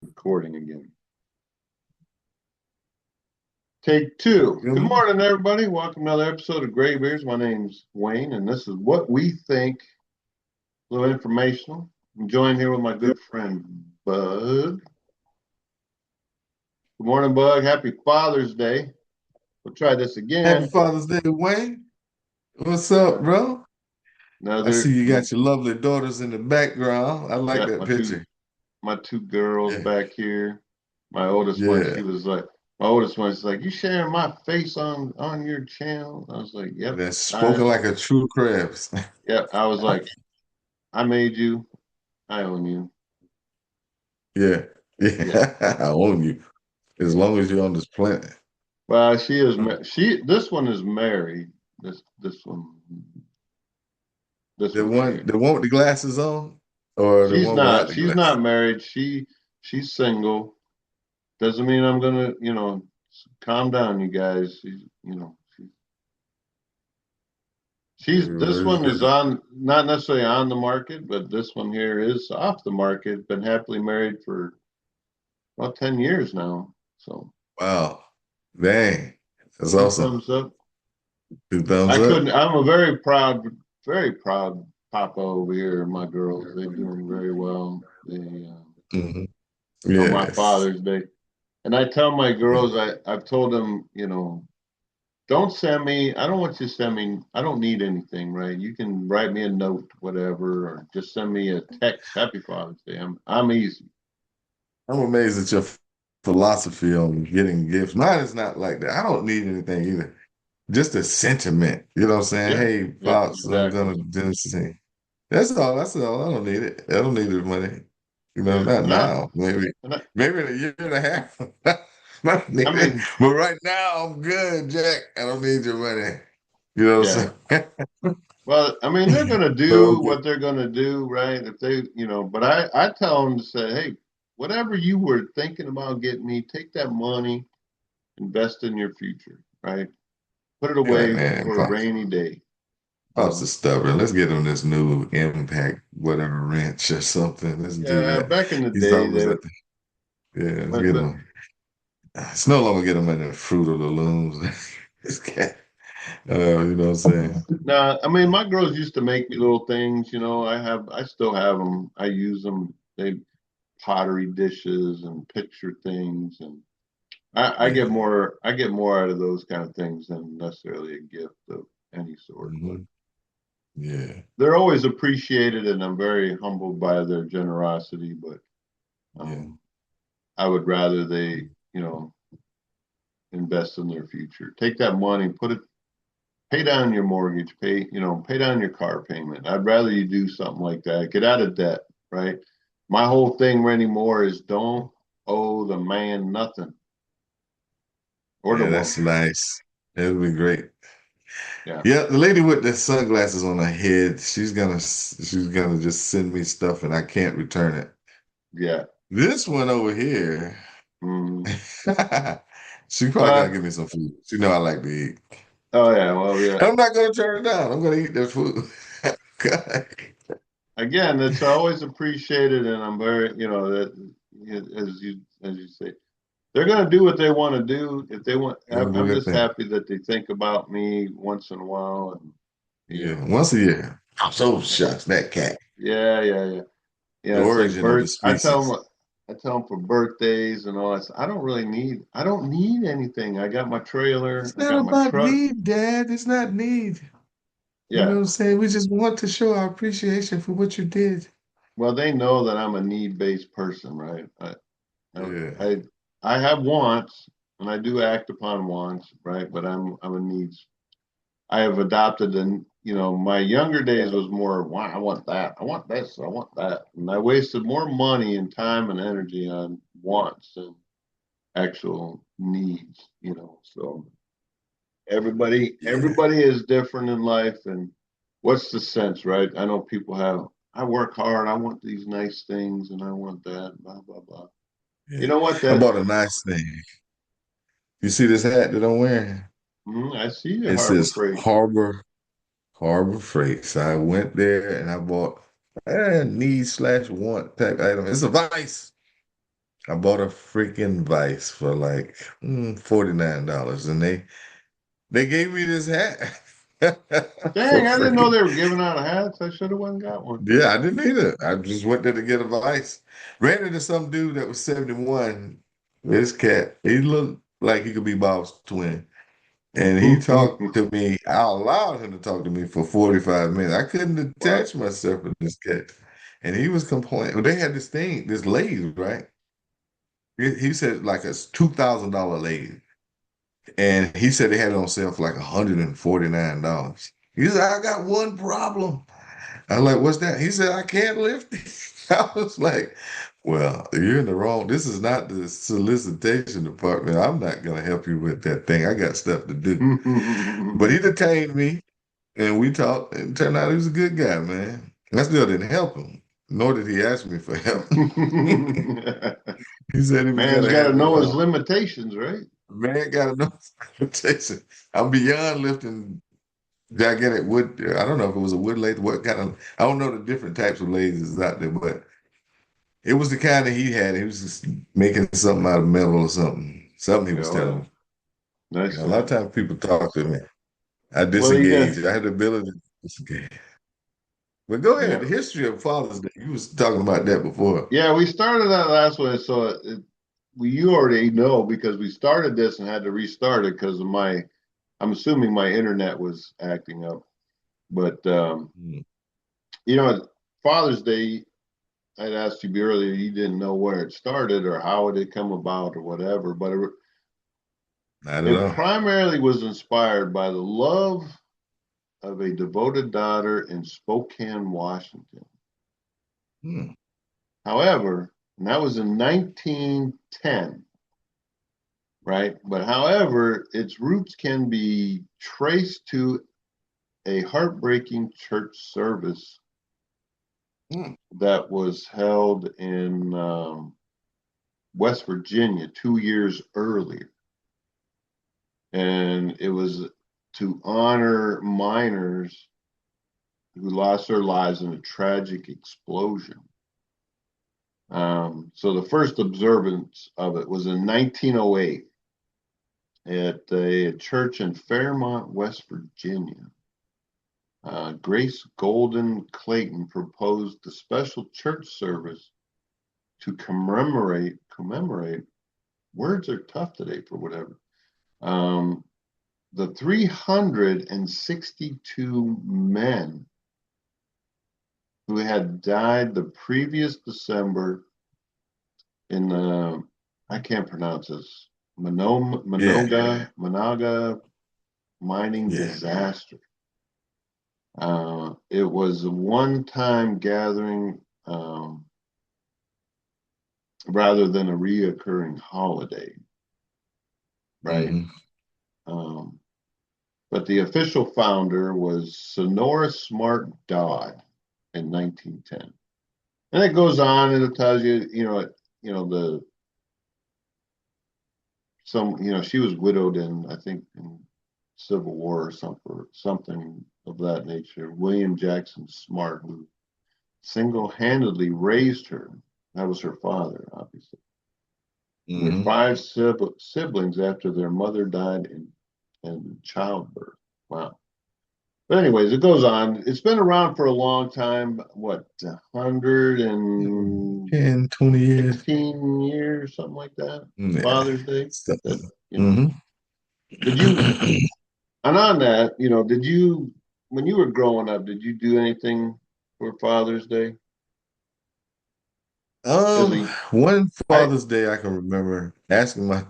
Recording again. Take two. Good Mhm. morning, everybody. Welcome to another episode of Greybeardz. My name's Wayne, and this is what we think. A little informational. I'm joined here with my good friend Bud. Good morning, Bud. Happy Father's Day. We'll try this Happy again. Father's Day, Wayne. What's up, bro? I Another, see you got your lovely daughters in the background. I like yeah, that picture. my two girls Yeah, back here. My oldest one, yeah. my oldest one's like, you sharing my face on your channel? I was like, yep. That's I, spoken like a true crabs. yep. I was like, I made you. I own you. Yeah, Yeah. yeah. I own you as long as you're on this planet. Well, she is. This one is married. This one. This The one's one, married. the one with the glasses on, or the She's one without not. the She's glasses. not married. She's single. Doesn't mean I'm gonna. Calm down, you guys. She's. This Very one is good. on. Not necessarily on the market, but this one here is off the market. Been happily married for about 10 years now. So Wow, dang, that's two awesome. thumbs up. Two thumbs I up. couldn't. I'm a very proud papa over here. My girls, they're doing very well. Hmm. On my Yes. Father's Day, and I tell my girls, I've told them, don't send me. I don't want you to send me. I don't need anything, right? You can write me a note, whatever, or just send me a text. Happy Father's Day. I'm easy. I'm amazed at your philosophy on getting gifts. Mine is not like that. I don't need anything either. Just a sentiment. You know what I'm saying? Yeah, Hey, yeah, Pops, I'm exactly. gonna do this thing. That's all. That's all. I don't need it. I don't need the money. You know, Yeah, not now. Maybe in a year and a half. Might I need it. mean, But right now, I'm good, Jack. I don't need your money. You know what yeah. I'm Well, I mean, they're saying? going to So do okay. what they're going to do, right? If they, but I tell them to say, hey, whatever you were thinking about getting me, take that money, invest in your future, right? Put it You're like, away man, for a Pops. rainy day, you Pops know? is stubborn. Let's get him this new impact, whatever wrench or something. Let's do Yeah, that. back in the He's day, always at the, yeah, let's get but him. It's no longer get him at the Fruit of the Looms. This cat, you know what I'm saying? nah, I mean, my girls used to make me little things, I still have them. I use them. They pottery dishes and picture things, and Yeah. I get more out of those kind of things than necessarily a gift of any sort. But Hmm. Yeah. they're always appreciated, and I'm very humbled by their generosity. But Yeah. um, I would rather they, you know, invest in their future. Take that money, pay down your mortgage, pay down your car payment. I'd rather you do something like that. Get out of debt, right? My whole thing anymore is don't owe the man nothing or the Yeah, woman. that's nice. That would be great. Yeah, Yeah, the lady with the sunglasses on her head, she's gonna just send me stuff and I can't return it. yeah. This one over here, Mm. she probably gotta Well, give me some food. She know I like to eat. oh yeah, well yeah. I'm not gonna turn it down. I'm gonna eat this food. God. Again, it's always appreciated, and I'm very, as you say, they're going to do what they want to do. If they want, Gonna do I'm their just thing. happy that they think about me once in a while, and you Yeah, know, once a year. I'm so shucks that cat. yeah, yeah, yeah, The yeah. It's like origin of the birth. species. I tell them for birthdays and all that. I don't need anything. I got my trailer. It's I not got my about truck. need, Dad. It's not need. You know Yeah. what I'm saying? We just want to show our appreciation for what you did. Well, they know that I'm a need-based person, right? I, Yeah. I I have wants and I do act upon wants, right? But I'm a needs. I have adopted and my younger days was more, wow, I want that. I want this. I want that. And I wasted more money and time and energy on wants than actual needs, So Yeah. everybody is different in life and what's the sense, right? I know people have I work hard, I want these nice things and I want that, blah, blah, blah. You Yeah. know what? I That bought a nice thing. You see this hat that I'm wearing? I see you, It Harbor says Freight. Harbor Freight. So I went there and I bought a need slash want type item. It's a vice. I bought a freaking Vice for like $49, and they gave me this hat for Dang, I didn't know free. they were giving out hats. I should have went and got one. Yeah, I didn't either. I just went there to get a Vice. Ran into some dude that was 71. This cat, he looked like he could be Bob's twin. And he talked to me. I allowed him to talk to me for 45 minutes. I couldn't Wow. detach myself from this cat. And he was complaining. Well, they had this thing, this lathe, right? He said like a $2,000 lathe. And he said they had it on sale for like $149. He said, I got one problem. I was like, what's that? He said, I can't lift it. I was like, well, you're in the wrong. This is not the solicitation department. I'm not going to help you with that thing. I got stuff to do. But he detained me and we talked, and it turned out he was a good guy, man. I still didn't help him, nor did he ask me for help. He said he was going Man's to got to have know his to, limitations, right? man, got to know sanitation. I'm beyond lifting gigantic wood. I don't know if it was a wood lathe, what kind of, I don't know the different types of lathes out there, but it was the kind that he had. He was just making something out of metal or something. Something he was Oh telling yeah, me. nice A lot of guy. times people talk to me. I Well, you got disengage. I had the ability to disengage. But go ahead. yeah, The history of Father's Day. You was talking about that before. yeah. We started that last one, so you already know because we started this and had to restart it because of my. I'm assuming my internet was acting up, but Mm. you know, Father's Day. I'd asked you earlier. You didn't know where it started or how it had come about or whatever, but Not at it all. primarily was inspired by the love of a devoted daughter in Spokane, Washington. Hmm. However, and that was in 1910, right? But however, its roots can be traced to a heartbreaking church service Hmm. that was held in West Virginia 2 years earlier. And it was to honor miners who lost their lives in a tragic explosion. So the first observance of it was in 1908 at a church in Fairmont, West Virginia. Grace Golden Clayton proposed the special church service to commemorate. Words are tough today for whatever. Um, the 362 men who had died the previous December in the, I can't pronounce this, Yeah. Monaga mining Yeah. disaster. It was a one-time gathering rather than a reoccurring holiday, right? Hmm. Um, but the official founder was Sonora Smart Dodd in 1910, and it goes on and it tells you, the she was widowed in, I think, in Civil War or something of that nature. William Jackson Smart, who single-handedly raised her. That was her father, obviously. Their Hmm. five siblings after their mother died in childbirth. Wow. But anyways, it goes on. It's been around for a long time. What, 10, 20 years. 116 years, something like that. Yeah. Father's Day. So, That you know. hmm Did you? And on that, did you, when you were growing up, did you do anything for Father's Day? As Um, a, one I, Father's Day I can remember asking my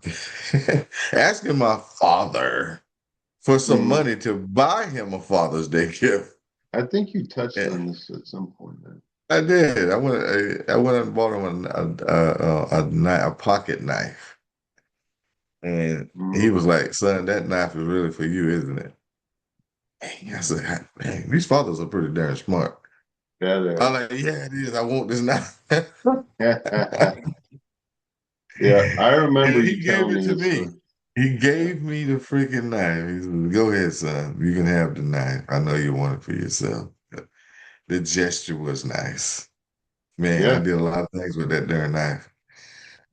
asking my father for some mhm. money to buy him a Father's Day gift. I think you touched Yeah, on this at some point. There. I did. I went and bought him a pocket knife, and he was Mm, like, "Son, that knife is really for you, isn't it?" Dang, I said, "Dang, these fathers are pretty darn smart." yeah, I'm like, "Yeah, it is. I want this knife." there. Yeah, I remember And you he gave telling it me to this me. story. He Yeah. gave me the freaking knife. He said, "Go ahead, son. You can have the knife. I know you want it for yourself." The gesture was nice. Man, I Yeah. did a lot of things with that darn knife.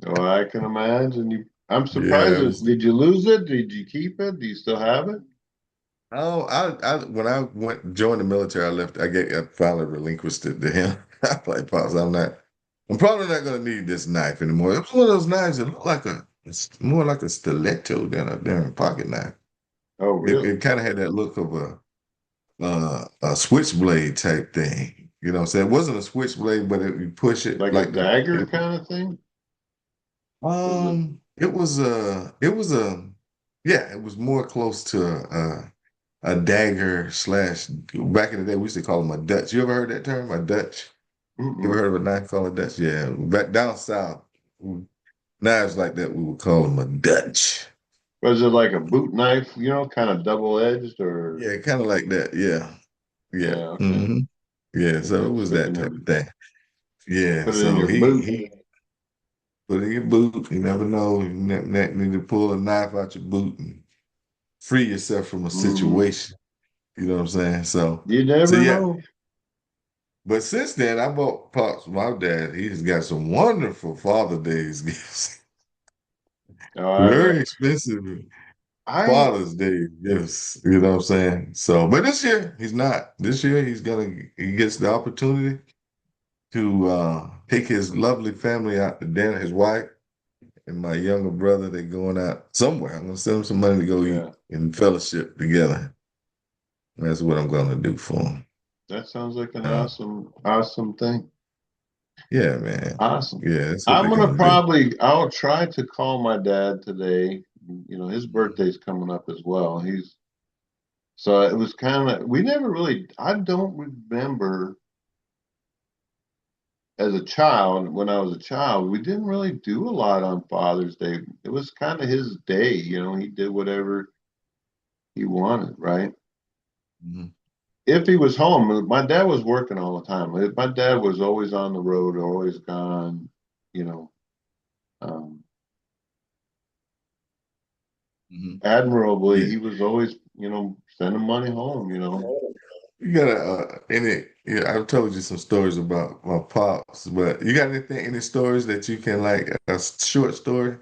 Oh, I can imagine you. I'm Yeah, surprised. it was. Did you lose it? Did you keep it? Do you still have it? Oh, when I went joined the military, I finally relinquished it to him. I'm like, Pops, I'm probably not gonna need this knife anymore. It was one of those knives that looked like it's more like a stiletto than a damn pocket knife. Oh, It really? kind of had that look of a switchblade type thing. You know what I'm saying? It wasn't a switchblade, but you push it Like a like dagger kind of thing? Was it? it was a yeah, it was more close to a dagger slash back in the day we used to call them a Dutch. You ever heard that term? A Dutch? You ever Mm-mm. heard of a knife called a Dutch? Yeah. Back down south, knives like that we would call them a Dutch. Was it like a boot knife? Kind of double edged, or Yeah, kind of like that. Yeah. Yeah. yeah? Okay. hmm Yeah. So it Okay. was that Sticking type in, of thing. Yeah. put it in So your he boot. he put it in your boot. You never know. You need to pull a knife out your boot and free yourself from a Hmm. situation. You know what I'm saying? You So never yeah. know. But since then, I bought Pops, my dad. He's got some wonderful Father Days gifts. Oh, I Very bet. expensive I Father's Day gifts. You know what I'm saying? So, but this year he's not. This year he gets the opportunity to take his lovely family out to dinner. His wife and my younger brother, they're going out somewhere. I'm gonna send him some money to go eat Yeah. and fellowship together. That's what I'm gonna do for him. That sounds like an Uh, awesome thing. yeah, man. Awesome. Yeah, that's what they're gonna do. I'll try to call my dad today. His Mhm. birthday's coming up as well. So it was kind of, we never really, I don't remember as a child, when I was a child, we didn't really do a lot on Father's Day. It was kind of his day, he did whatever he wanted, right? Mhm. If he was home, my dad was working all the time. My dad was always on the road, always gone, you know. Um, Mhm. Admirably, Yeah. he was always, sending money home. You gotta, yeah, I've told you some stories about my pops, but you got any stories that you can like a short story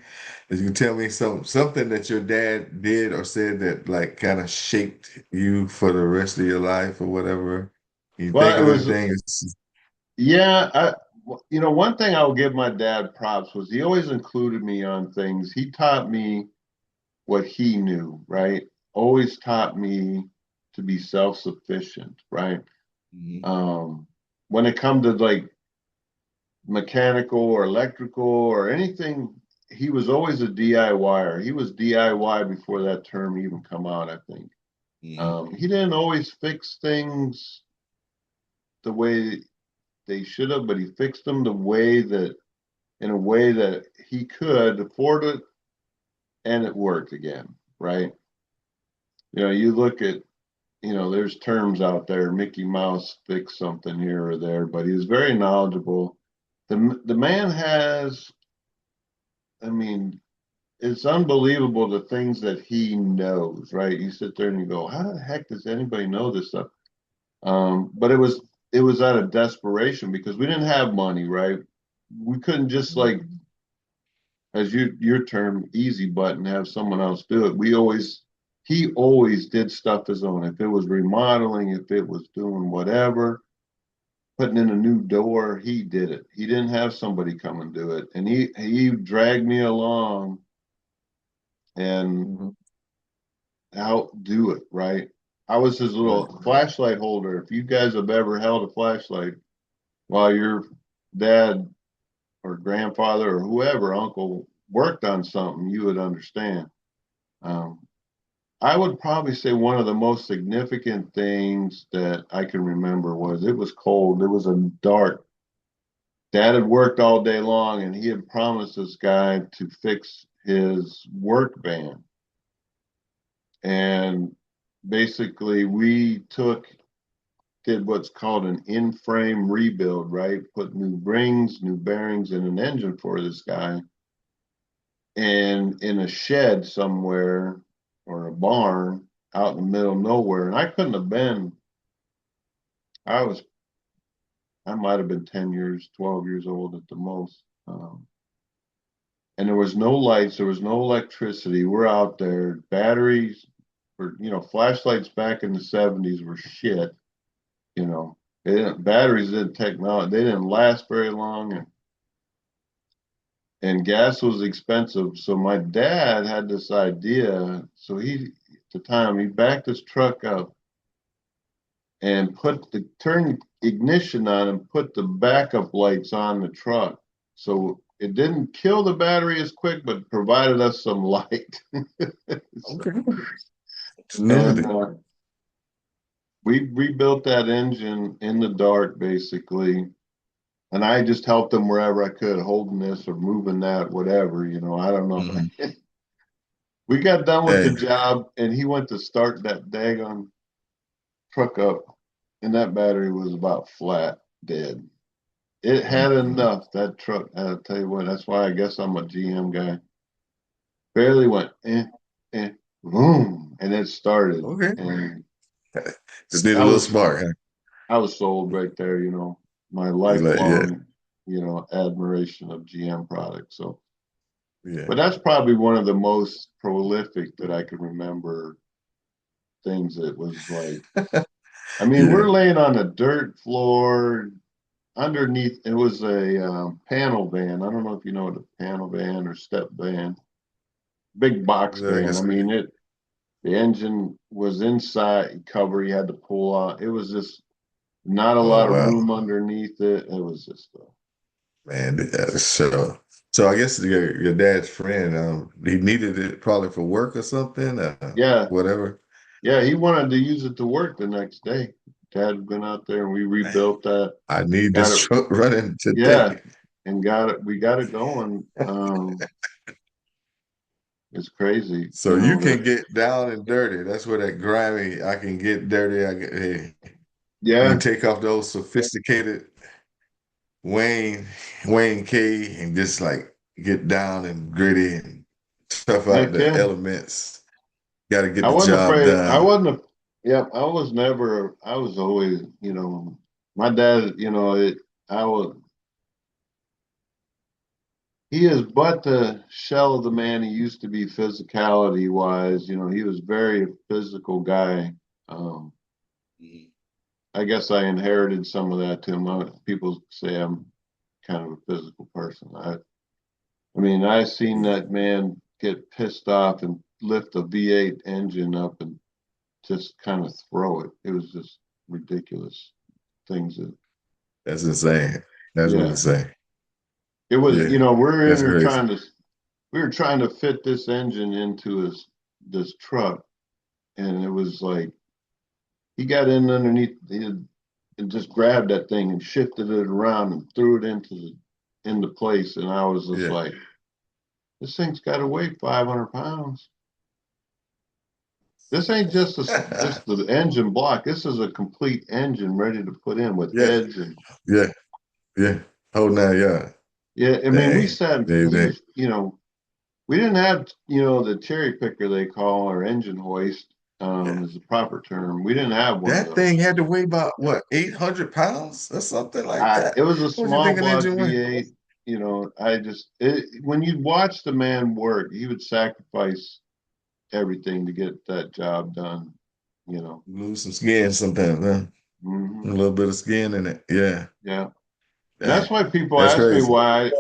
that you can tell me something that your dad did or said that like kind of shaped you for the rest of your life or whatever? Can you Well, think it of was, anything? It's, yeah, one thing I will give my dad props was he always included me on things. He taught me what he knew, right? Always taught me to be self-sufficient, right? Mhm. Um, when it come to like mechanical or electrical or anything, he was always a DIYer. He was DIY before that term even come out, I think. Mhm. He didn't always fix things the way they should have, but he fixed them in a way that he could afford it and it worked again, right? You look at, there's terms out there, Mickey Mouse fixed something here or there, but he's very knowledgeable. The man has, I mean, it's unbelievable the things that he knows, right? You sit there and you go, how the heck does anybody know this stuff? But it was out of desperation because we didn't have money, right? We couldn't just like, as your term, easy button, have someone else do it. He always did stuff his own. If it was remodeling, if it was doing whatever, putting in a new door, he did it. He didn't have somebody come and do it. And he dragged me along and Mhm. outdo it, right? I was his Right. little flashlight holder. If you guys have ever held a flashlight while your dad or grandfather or whoever, uncle, worked on something, you would understand. Um, I would probably say one of the most significant things that I can remember was it was cold. It was a dark. Dad had worked all day long and he had promised this guy to fix his work van. And basically, did what's called an in-frame rebuild, right? Put new rings, new bearings, and an engine for this guy. And in a shed somewhere or a barn out in the middle of nowhere. And I couldn't have been, I was, I might have been 10 years, 12 years old at the most. and there was no lights, there was no electricity. We're out there. Batteries for, flashlights back in the 70s were shit, you know. Batteries didn't technology, they didn't last very long, and gas was expensive. So my dad had this idea. So at the time, he backed his truck up and turned ignition on and put the backup lights on the truck. So it didn't kill the battery as quick, but provided us some light. So, Okay. and Ingenuity. we rebuilt that engine in the dark, basically. And I just helped them wherever I could, holding this or moving that, whatever, I don't know. Hmm. We got done with the Hey, job, and he went to start that daggone truck up, and that battery was about flat, dead. It had mhm. enough. That truck, I'll tell you what, that's why I guess I'm a GM guy. Barely went, boom, and it started. Okay. And Just need a I little was, spark, huh? I was sold right there, my You like, yeah, lifelong, admiration of GM products. So, yeah, but that's probably one of the most prolific that I can remember things that was like, I mean, yeah. we're laying on a dirt floor underneath. It was a panel van. I don't know if you know what a panel van or step van, big box Yeah, I van. I guess. mean, the engine was inside cover. You had to pull out. It was just not a Oh lot of wow, room underneath it. It was just, man. So I guess your dad's friend, he needed it probably for work or something, yeah, whatever. yeah. He wanted to use it to work the next day. Dad had been out there and we Man, rebuilt that. I need Got this it, truck running yeah, today. and got it. We got it going. It's crazy, So you can that. get down and dirty. That's where that grimy. I can get dirty. Hey, you Yeah, take off those sophisticated Wayne Wayne K and just like get down and gritty and tough out heck the yeah. elements. Got to get I the wasn't job afraid. I done. wasn't. Yep. I was never. I was always. My dad. I was. He is but the shell of the man he used to be, physicality wise. He was very physical guy. Um, Mhm. I guess I inherited some of that to him. People say I'm kind of a physical person. I mean, I seen that man get pissed off and lift a V8 engine up and just kind of throw it. It was just ridiculous things that, That's insane. That's yeah, insane. it was, Yeah, we're in that's here crazy. we were trying to fit this engine into this truck. And it was like, he got in underneath and just grabbed that thing and shifted it around and threw it into place. And I was just Yeah. like, this thing's got to weigh 500 pounds. This ain't just the engine block. This is a complete engine ready to put in with Yeah, heads and yeah, yeah. Oh, now, yeah. yeah. I mean, we Dang. sat because They, there's we didn't have the cherry picker they call or engine hoist yeah. is the proper term. We didn't have one of That thing those. had to weigh about what, 800 pounds or something like that. It was a What do you small think an block engine weigh? V8. When you watch the man work, he would sacrifice everything to get that job done. You know. Lose some skin sometimes, huh? A Hmm. little bit of skin in it. Yeah. Yeah, and Dang. that's why people That's ask me crazy. why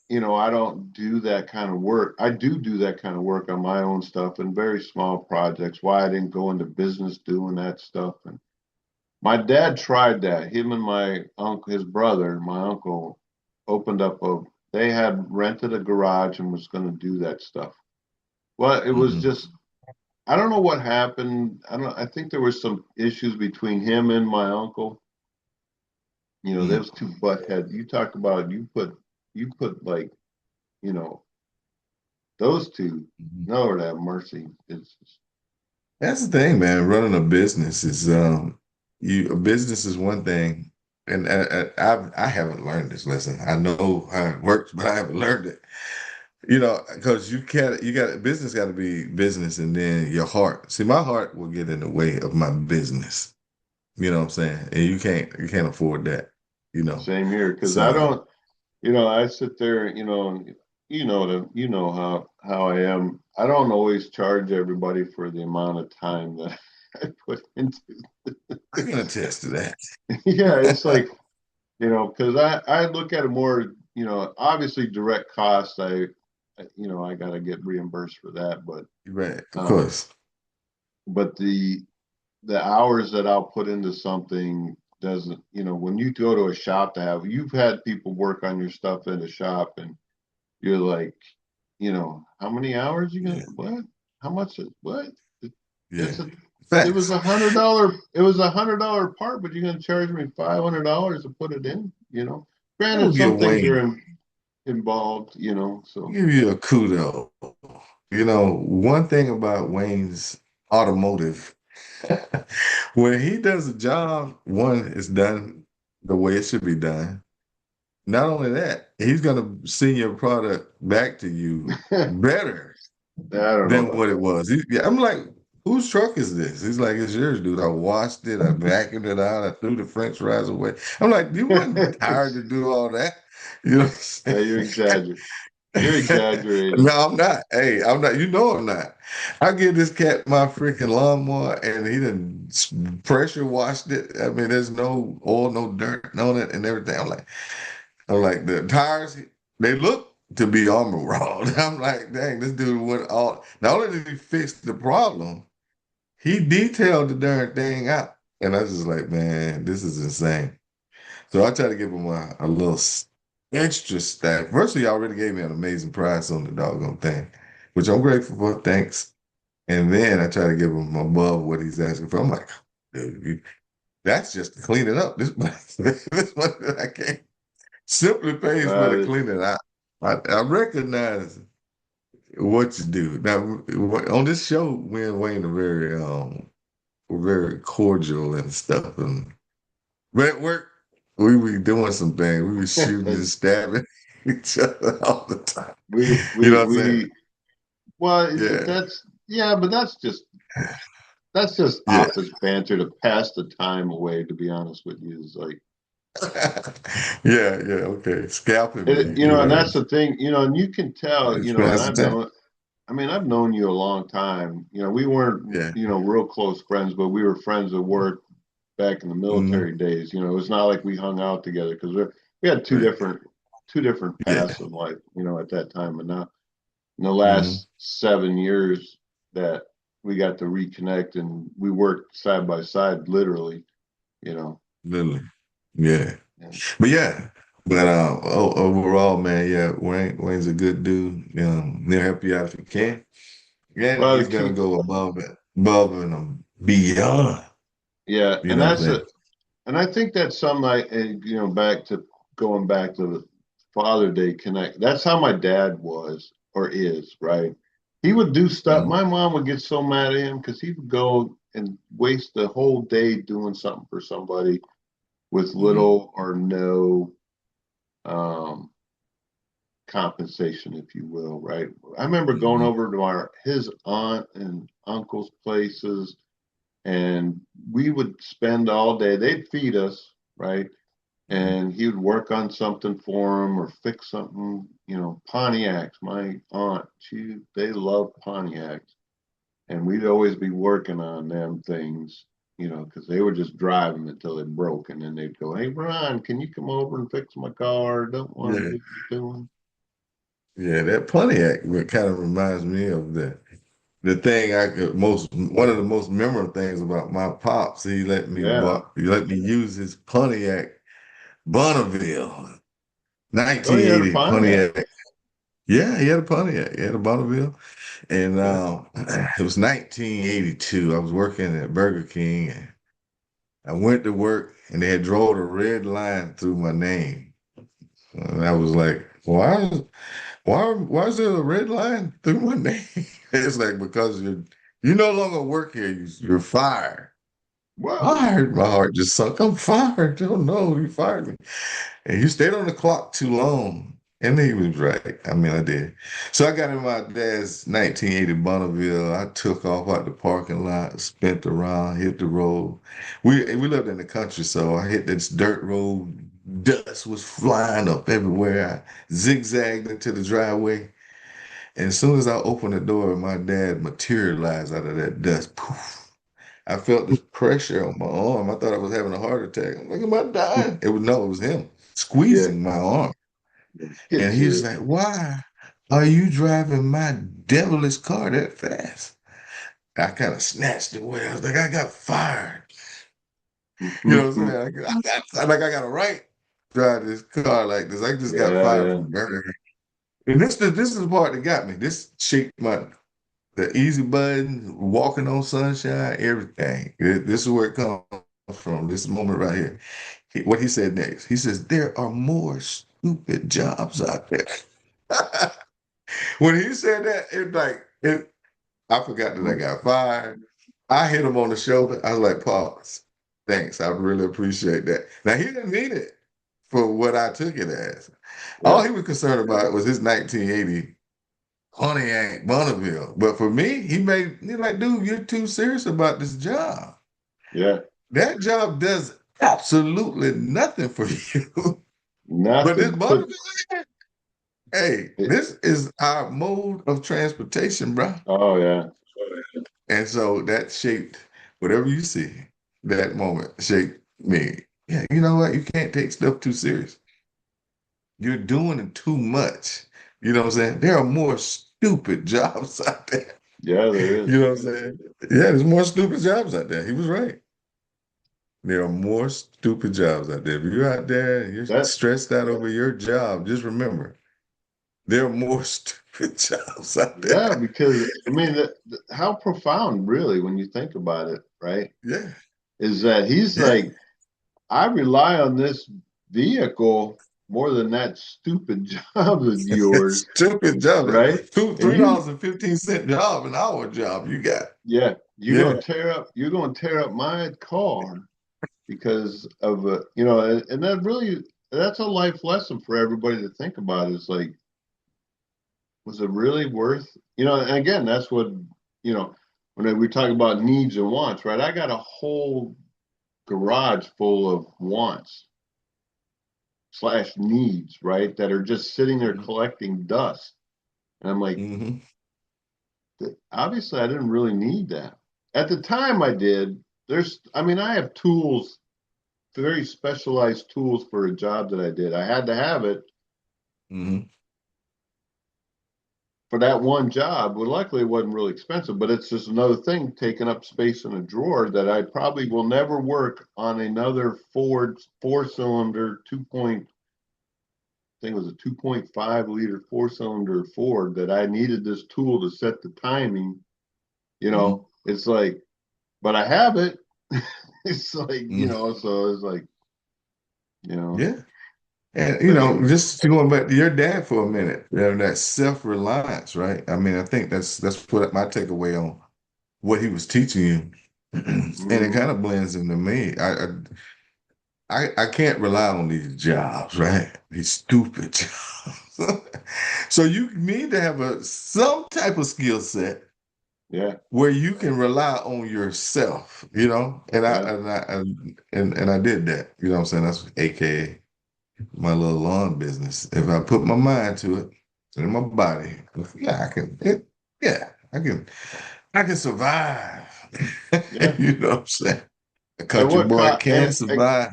I don't do that kind of work. I do that kind of work on my own stuff and very small projects. Why I didn't go into business doing that stuff. And my dad tried that. Him and my uncle, his brother, my uncle, opened up they had rented a garage and was going to do that stuff. Well, it was Hmm. just, I don't know what happened. I think there was some issues between him and my uncle. Those two butt heads. You talk about, you put like, you know, those two, Hmm. Lord have mercy. That's the thing, man. Running a business is you a business is one thing, and I haven't learned this lesson. I know how it works, but I haven't learned it. Because you got business got to be business, and then your heart. See, my heart will get in the way of my business. You know what I'm saying? And you can't afford that. You know. Same here, because I So don't, I sit there, you know how I am. I don't always charge everybody for the amount of time that I put into. I can attest to that. Yeah, it's like, because I look at it more, obviously direct costs. I got to get reimbursed for that, Right, of um, course. but the hours that I'll put into something doesn't, when you go to a shop you've had people work on your stuff in a shop and you're like, how many hours you gonna, Yeah, what? How much is, what? It- yeah. It's a, it was Facts. $100 part, but you're gonna charge me $500 to put it in, I Granted, will give some things Wayne, are involved, so give you a kudo. One thing about Wayne's automotive, when he does a job, one is done the way it should be done. Not only that, he's gonna send your product back to you I better don't know than about what it that. was. Yeah, I'm like, whose truck is this? He's like, it's yours, dude. I washed it, I vacuumed it out, I threw the French fries away. I'm like, you weren't hired to do all that. You know what I'm saying? You exaggerate. You're No, exaggerating. I'm not. Hey, I'm not. You know I'm not. I give this cat my freaking lawnmower, and he done pressure washed it. I mean, there's no oil, no dirt on it, and everything. I'm like the tires. They look to be armor rolled. I'm like, dang, this dude went all. Not only did he fix the problem, he detailed the darn thing out, and I was just like, man, this is insane. So I try to give him a little extra stack. First, he already gave me an amazing price on the doggone thing, which I'm grateful for. Thanks. And then I try to give him above what he's asking for. I'm like, dude, that's just to clean it up. This this one that I can't simply pays for the Uh, cleaning. I recognize what you do. Now on this show, we and Wayne are very cordial and stuff. And but at work, we be doing some things. We be shooting and stabbing each other all the time. we You we know what I'm saying? we well, Yeah. that's yeah, but that's just Yeah. office banter to pass the time away. To be honest with you, is like Yeah, yeah, okay. Scalping me, and that's the thing, and you can tell, it's and past the time. I've known you a long time. We weren't, Yeah. real close friends, but we were friends at work back in the Hmm. military days. It was not like we hung out together because we had two Right. different Yeah. paths in life, at that time. And now in the Hmm. last 7 years that we got to reconnect and we worked side by side, literally, you know. Literally. Yeah. And, But yeah. But overall, man, yeah, Wayne's a good dude. He'll help you out if he can. And well, the he's gonna key, go above and beyond. yeah, You and know what I'm saying? and I think that's something back to going back to the Father Day connect. That's how my dad was or is, right? He would do stuff. Mhm. My mom would get so mad at him because he would go and waste the whole day doing something for somebody with Mhm. little or no um, compensation, if you will, right? I remember going Mhm. over to his aunt and uncle's places, and we would spend all day. They'd feed us, right? Mhm. And he would work on something for him or fix something. Pontiacs. My aunt, they love Pontiacs, and we'd always be working on them things. Because they would just drive them until they broke, and then they'd go, "Hey, Ron, can you come over and fix my car? Don't want to Yeah. do doing." Yeah, that Pontiac kind of reminds me of the thing I could most one of the most memorable things about my pops. Yeah. He let me use his Pontiac Bonneville, Oh, you had a 1980 Pontiac. Pontiac. Yeah, he had a Pontiac. He had a Bonneville, and Okay. it was 1982. I was working at Burger King, and I went to work, and they had drawn a red line through my name, and I was like, Why is there a red line through my name? It's like because you no longer work here. You're fired. Whoa. Fired. My heart just sunk. I'm fired. Oh no, you fired me. And you stayed on the clock too long. And he was right. I mean, I did. So I got in my dad's 1980 Bonneville. I took off out the parking lot, spent around, hit the road. We lived in the country, so I hit this dirt road, Dust was flying up everywhere. I zigzagged into the driveway. And as soon as I opened the door, my dad materialized out of that dust. Poof. I felt this pressure on my arm. I thought I was having a heart attack. I'm like, am I dying? It was no, it was him Yeah, squeezing my arm. get And he was you. like, why are you driving my devilish car that fast? I kind of snatched it away. I was like, I got fired. You know what I'm saying? I got a right to drive this car like this. I just got Yeah, fired yeah, from Burger. And this is the part that got me. This shaped my the easy button, walking on sunshine, everything. This is where it comes from. This moment right here. What he said next. He says, there are more stupid jobs out there. When he said that, I forgot that I got fired. I hit him on the shoulder. I was like, pause. Thanks. I really appreciate that. Now he didn't mean it for what I took it as. All yeah, he was concerned about was his 1980 Pontiac Bonneville. But for me, he's like, dude, you're too serious about this job. yeah. That job does absolutely nothing for you. But this Nothing. Put. Bonneville, hey, It, this is our mode of transportation, bro. oh yeah, And so that shaped whatever you see, that moment shaped me. Yeah, you know what? You can't take stuff too serious. You're doing it too much. You know what I'm saying? There are more stupid jobs out there. yeah. There You is. know what I'm saying? Yeah, there's more stupid jobs out there. He was right. There are more stupid jobs out there. If you're out there and you're That. stressed out over your job, just remember there are more stupid jobs out Yeah, there. because I mean, how profound, really, when you think about it, right? Yeah, Is that he's yeah. like, I rely on this vehicle more than that stupid job of yours, Stupid job. That right? two, And three dollars and 15 cent job, an hour job you got. yeah, Yeah. you're gonna tear up my car because of and that really, that's a life lesson for everybody to think about. Is like, was it really worth, and again, that's what, when we talk about needs and wants, right? I got a whole garage full of wants slash needs, right? That are just sitting there collecting dust. And I'm like, Mm-hmm. obviously, I didn't really need that. At the time, I did. I mean, I have tools, very specialized tools for a job that I did. I had to have it Mm-hmm. for that one job. Well, luckily, it wasn't really expensive, but it's just another thing taking up space in a drawer that I probably will never work on another Ford four-cylinder 2. I think it was a 2.5 liter four-cylinder Ford that I needed this tool to set the timing. Mm-hmm. It's like, but I have it. It's like, Mm-hmm. so it's like, Yeah. And but anyway, just going back to your dad for a minute, that self-reliance, right? I mean, I think that's what my takeaway on what he was teaching you. And it mm, kind of blends into me. I can't rely on these jobs, right? These stupid jobs. So you need to have some type of skill set yeah, where you can rely on yourself, And I yeah, and I and I did that. You know what I'm saying? That's AKA my little lawn business. If I put my mind to it and my body, yeah, I can. Yeah, I can survive. yeah. You know what I'm saying? A At country what boy cost? can survive.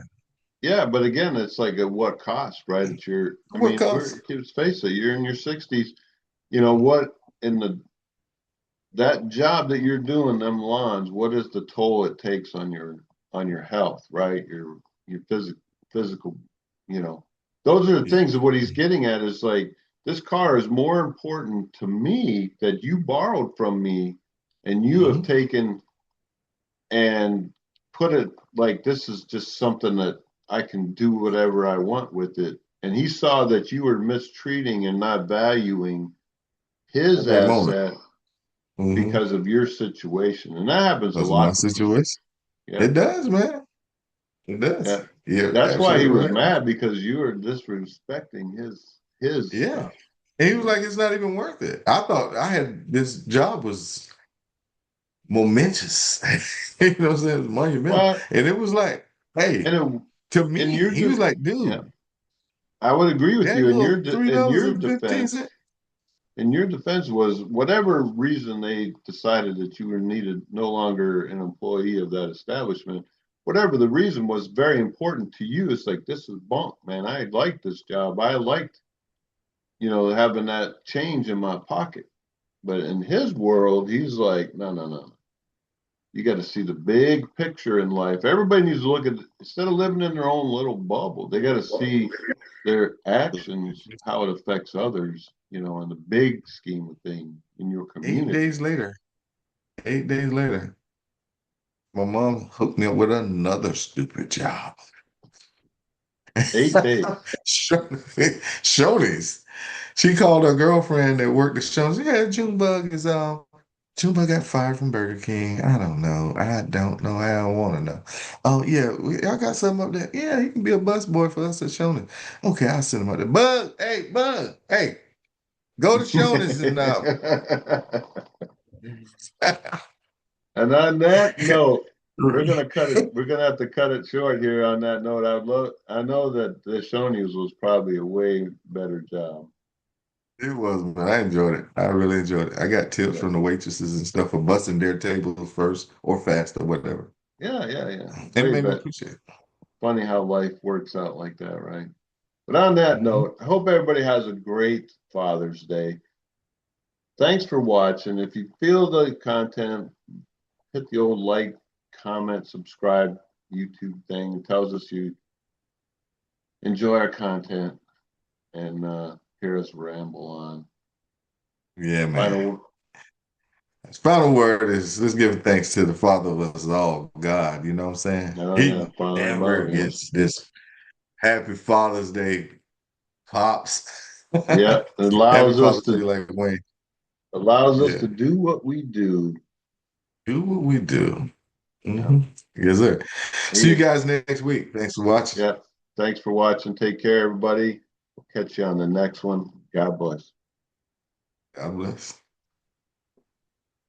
Yeah, but again, it's like at what cost, right? I What mean, costs? let's face it, you're in your 60s. You know what? In that job that you're doing, them lawns, what is the toll it takes on your health, right? Your physical, you know. Those are the Yeah. things of what he's getting at is like, this car is more important to me that you borrowed from me and you have Hmm. taken and put it like, this is just something that I can do whatever I want with it. And he saw that you were mistreating and not valuing At his that moment. asset Hmm. because of your situation. And that happens a That's my lot to people. situation. Yeah. It does, man. It does. Yeah. You're That's why he absolutely was right. mad, because you were disrespecting his Yeah. stuff. And he You was know. like, it's not even worth it. I thought I had this job was momentous. You know what I'm saying? It was monumental. Well, And it was like, and hey, To in me, your he was like, yeah, dude, I would agree with that you. little three dollars and 15 Defense, cents. in your defense was whatever reason they decided that you were needed no longer an employee of that establishment, whatever the reason was very important to you. It's like this is bunk, man. I like this job. I liked, having that change in my pocket. But in his world, he's like, no, no, no. You got to see the big picture in life. Everybody needs to look at instead of living in their own little bubble, they got to see their actions, how it affects others, in the big scheme of things in your Eight community. days later, 8 days later, my mom hooked me up with another stupid job. 8 days. Shoney's. She called her girlfriend that worked at Shoney's. Yeah, Junebug got fired from Burger King. I don't know. I don't know. I don't want to know. Oh yeah, I got something up there. Yeah, he can be a busboy for us at Shoney's. Okay, I'll send him up there. Bug, hey, go to Shoney's and And on that note, we're gonna cut it. We're gonna have to cut it short here. On that note, I'd love. I know that the Shoney's was probably a way better job. It was, man. I enjoyed it. I really enjoyed it. I got tips Yeah, from the waitresses and stuff for busting their tables first or fast or whatever. yeah, yeah, yeah. And it Way made me better. appreciate it. Funny how life works out like that, right? But on that Hmm. note, I hope everybody has a great Father's Day. Thanks for watching. If you feel the content, hit the old like, comment, subscribe YouTube thing. It tells us you enjoy our content and hear us ramble on. Yeah, man. Final, His final word is let's give thanks to the Father of us all, God. You know what I'm saying? oh yeah, He Father never above, yes. gets this Happy Father's Day, Pops. Yeah, it Happy allows us Father's to Day, like Wayne. allows us to Yeah. do what we do. Do what we do. Yeah. Hmm. Yes, sir. See you Hey, guys next week. Thanks for watching. yeah. Thanks for watching. Take care, everybody. We'll catch you on the next one. God bless. God bless.